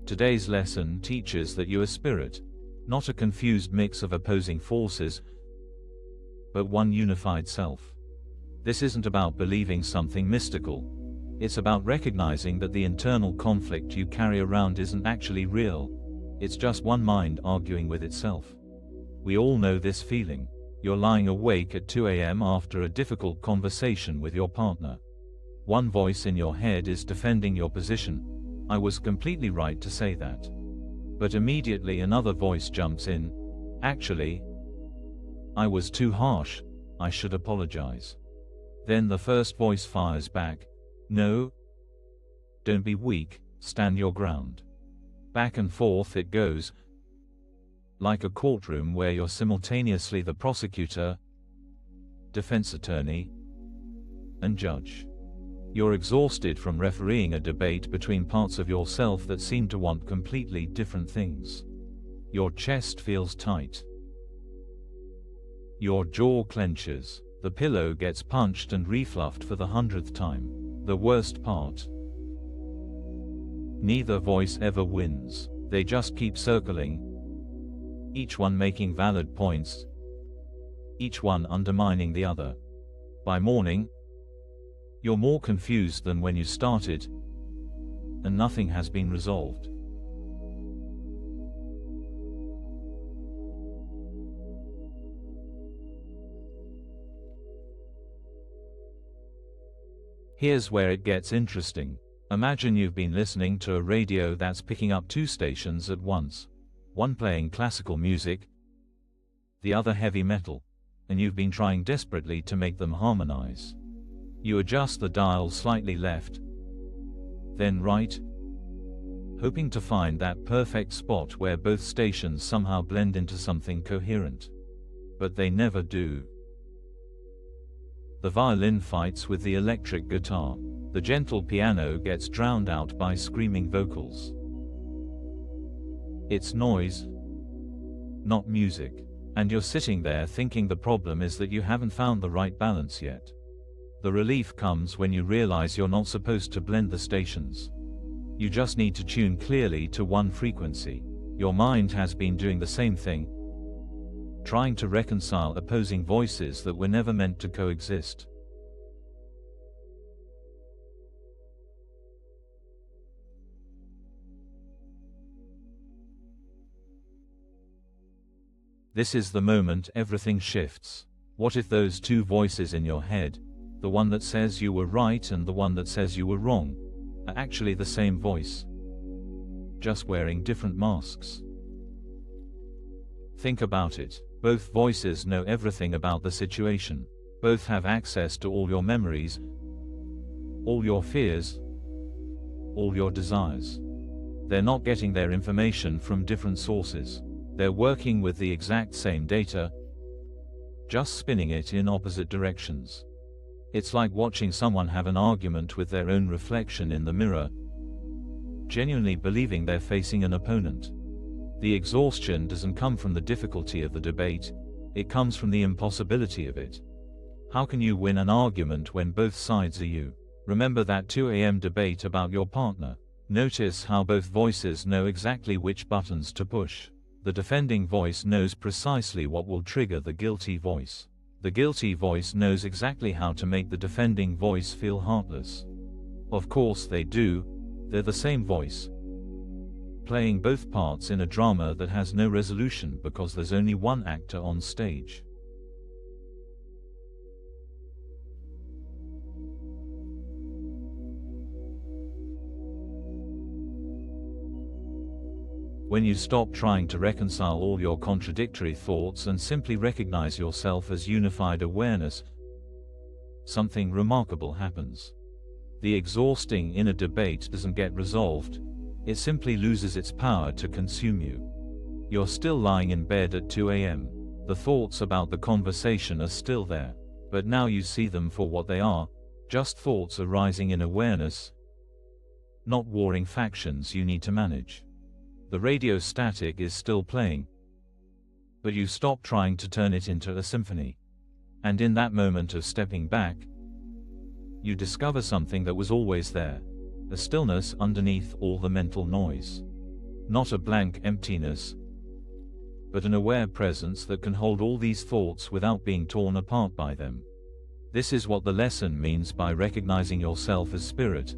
Today's lesson teaches that you are spirit, not a confused mix of opposing forces, but one unified self. This isn't about believing something mystical. It's about recognizing that the internal conflict you carry around isn't actually real. It's just one mind arguing with itself. We all know this feeling. You're lying awake at 2 a.m. after a difficult conversation with your partner. One voice in your head is defending your position. I was completely right to say that. But immediately another voice jumps in. Actually, I was too harsh. I should apologize. Then the first voice fires back. No. Don't be weak, stand your ground. Back and forth it goes, like a courtroom where you're simultaneously the prosecutor, defense attorney, and judge. You're exhausted from refereeing a debate between parts of yourself that seem to want completely different things. Your chest feels tight. Your jaw clenches. The pillow gets punched and refluffed for the 100th time. The worst part. Neither voice ever wins. They just keep circling, each one making valid points, each one undermining the other. By morning, you're more confused than when you started, and nothing has been resolved. Here's where it gets interesting. Imagine you've been listening to a radio that's picking up two stations at once. One playing classical music, the other heavy metal, and you've been trying desperately to make them harmonize. You adjust the dial slightly left, then right, hoping to find that perfect spot where both stations somehow blend into something coherent. But they never do. The violin fights with the electric guitar. The gentle piano gets drowned out by screaming vocals. It's noise, not music. And you're sitting there thinking the problem is that you haven't found the right balance yet. The relief comes when you realize you're not supposed to blend the stations. You just need to tune clearly to one frequency. Your mind has been doing the same thing, trying to reconcile opposing voices that were never meant to coexist. This is the moment everything shifts. What if those two voices in your head, the one that says you were right and the one that says you were wrong, are actually the same voice, just wearing different masks? Think about it. Both voices know everything about the situation. Both have access to all your memories, all your fears, all your desires. They're not getting their information from different sources. They're working with the exact same data, just spinning it in opposite directions. It's like watching someone have an argument with their own reflection in the mirror, genuinely believing they're facing an opponent. The exhaustion doesn't come from the difficulty of the debate, it comes from the impossibility of it. How can you win an argument when both sides are you? Remember that 2 a.m. debate about your partner. Notice how both voices know exactly which buttons to push. The defending voice knows precisely what will trigger the guilty voice. The guilty voice knows exactly how to make the defending voice feel heartless. Of course they do, they're the same voice, playing both parts in a drama that has no resolution because there's only one actor on stage. When you stop trying to reconcile all your contradictory thoughts and simply recognize yourself as unified awareness, something remarkable happens. The exhausting inner debate doesn't get resolved, it simply loses its power to consume you. You're still lying in bed at 2 a.m. The thoughts about the conversation are still there, but now you see them for what they are, just thoughts arising in awareness, not warring factions you need to manage. The radio static is still playing, but you stop trying to turn it into a symphony. And in that moment of stepping back, you discover something that was always there, a stillness underneath all the mental noise. Not a blank emptiness, but an aware presence that can hold all these thoughts without being torn apart by them. This is what the lesson means by recognizing yourself as spirit,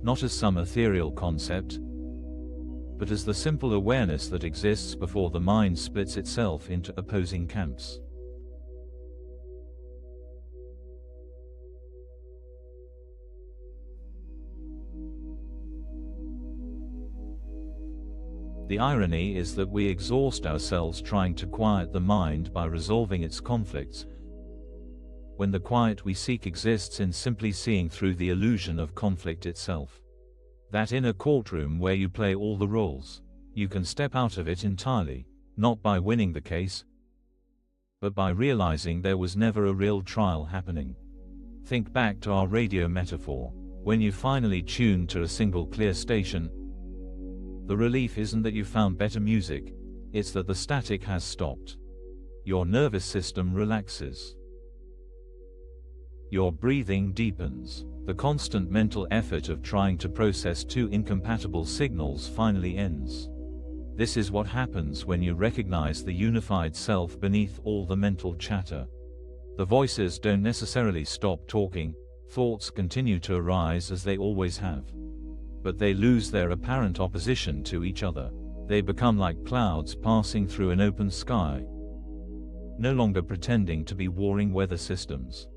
not as some ethereal concept, but as the simple awareness that exists before the mind splits itself into opposing camps. The irony is that we exhaust ourselves trying to quiet the mind by resolving its conflicts, when the quiet we seek exists in simply seeing through the illusion of conflict itself. That inner courtroom where you play all the roles, you can step out of it entirely, not by winning the case, but by realizing there was never a real trial happening. Think back to our radio metaphor. When you finally tune to a single clear station, the relief isn't that you found better music, it's that the static has stopped. Your nervous system relaxes. Your breathing deepens. The constant mental effort of trying to process two incompatible signals finally ends. This is what happens when you recognize the unified self beneath all the mental chatter. The voices don't necessarily stop talking, thoughts continue to arise as they always have. But they lose their apparent opposition to each other. They become like clouds passing through an open sky, no longer pretending to be warring weather systems.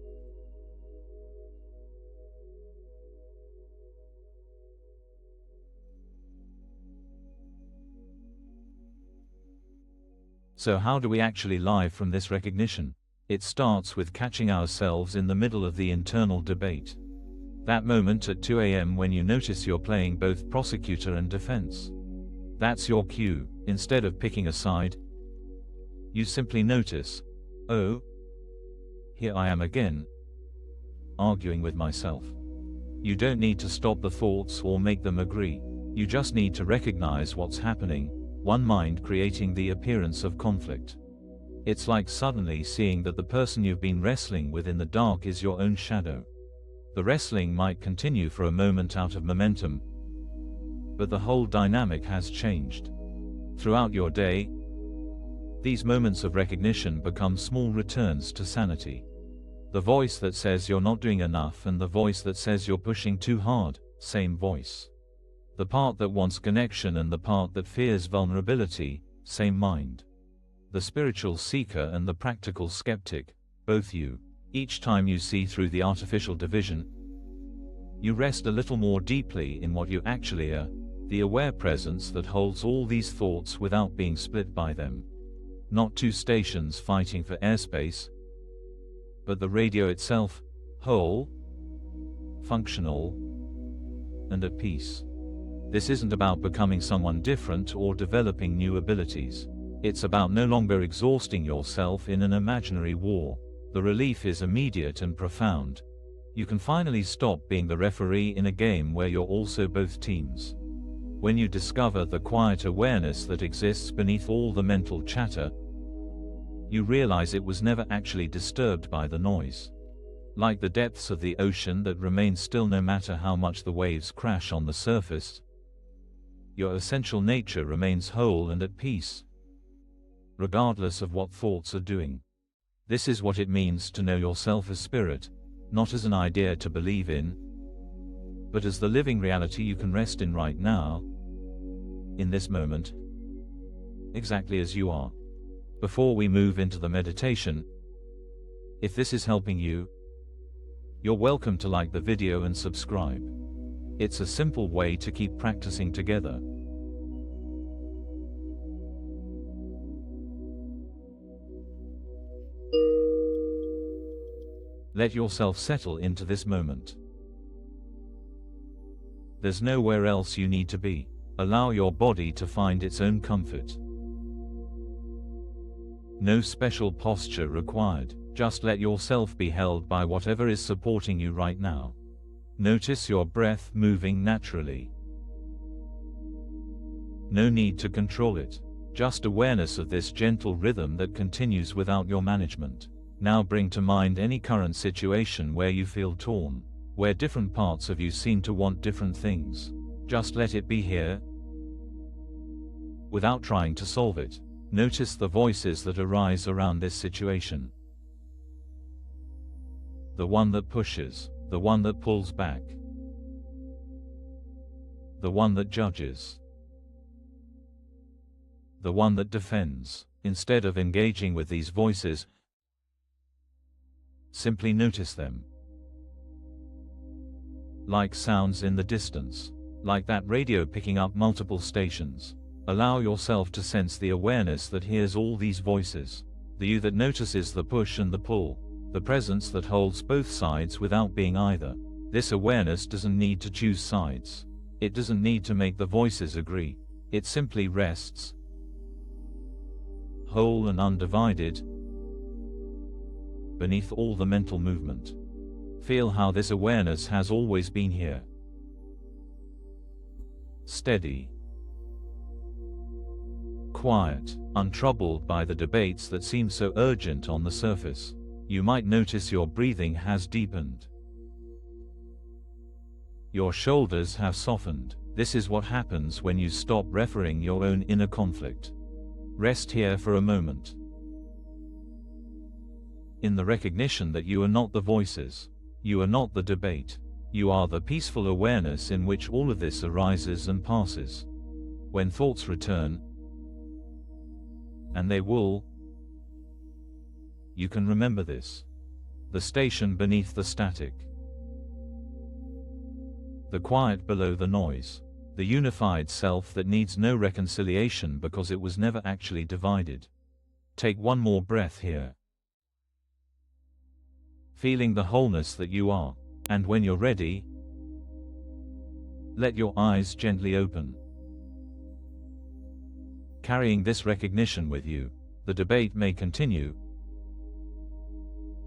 So how do we actually live from this recognition? It starts with catching ourselves in the middle of the internal debate. That moment at 2 a.m. when you notice you're playing both prosecutor and defense. That's your cue. Instead of picking a side, you simply notice, oh, here I am again, arguing with myself. You don't need to stop the thoughts or make them agree. You just need to recognize what's happening, one mind creating the appearance of conflict. It's like suddenly seeing that the person you've been wrestling with in the dark is your own shadow. The wrestling might continue for a moment out of momentum, but the whole dynamic has changed. Throughout your day, these moments of recognition become small returns to sanity. The voice that says you're not doing enough and the voice that says you're pushing too hard, same voice. The part that wants connection and the part that fears vulnerability, same mind. The spiritual seeker and the practical skeptic, both you. Each time you see through the artificial division, you rest a little more deeply in what you actually are, the aware presence that holds all these thoughts without being split by them. Not two stations fighting for airspace, but the radio itself, whole, functional, and at peace. This isn't about becoming someone different or developing new abilities. It's about no longer exhausting yourself in an imaginary war. The relief is immediate and profound. You can finally stop being the referee in a game where you're also both teams. When you discover the quiet awareness that exists beneath all the mental chatter, you realize it was never actually disturbed by the noise. Like the depths of the ocean that remain still no matter how much the waves crash on the surface, your essential nature remains whole and at peace, regardless of what thoughts are doing. This is what it means to know yourself as spirit, not as an idea to believe in, but as the living reality you can rest in right now, in this moment, exactly as you are. Before we move into the meditation, if this is helping you, you're welcome to like the video and subscribe. It's a simple way to keep practicing together. Let yourself settle into this moment. There's nowhere else you need to be. Allow your body to find its own comfort. No special posture required. Just let yourself be held by whatever is supporting you right now. Notice your breath moving naturally. No need to control it. Just awareness of this gentle rhythm that continues without your management. Now bring to mind any current situation where you feel torn, where different parts of you seem to want different things. Just let it be here, without trying to solve it. Notice the voices that arise around this situation. The one that pushes, the one that pulls back, the one that judges, the one that defends. Instead of engaging with these voices, simply notice them. Like sounds in the distance, like that radio picking up multiple stations. Allow yourself to sense the awareness that hears all these voices, the you that notices the push and the pull, the presence that holds both sides without being either. This awareness doesn't need to choose sides. It doesn't need to make the voices agree. It simply rests, whole and undivided, beneath all the mental movement. Feel how this awareness has always been here. Steady, quiet, untroubled by the debates that seem so urgent on the surface. You might notice your breathing has deepened. Your shoulders have softened. This is what happens when you stop refereeing your own inner conflict. Rest here for a moment, in the recognition that you are not the voices. You are not the debate. You are the peaceful awareness in which all of this arises and passes. When thoughts return, and they will, you can remember this. The station beneath the static. The quiet below the noise. The unified self that needs no reconciliation because it was never actually divided. Take one more breath here, feeling the wholeness that you are. And when you're ready, let your eyes gently open. Carrying this recognition with you, the debate may continue,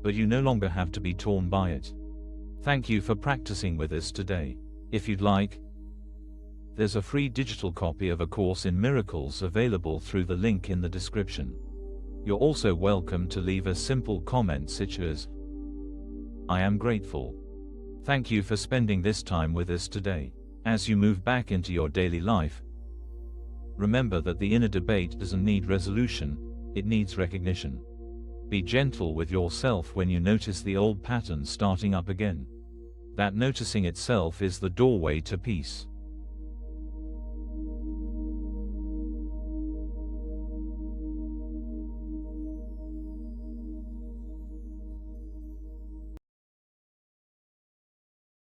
but you no longer have to be torn by it. Thank you for practicing with us today. If you'd like, there's a free digital copy of A Course in Miracles available through the link in the description. You're also welcome to leave a simple comment such as, "I am grateful. Thank you for spending this time with us today." As you move back into your daily life, remember that the inner debate doesn't need resolution, it needs recognition. Be gentle with yourself when you notice the old patterns starting up again. That noticing itself is the doorway to peace.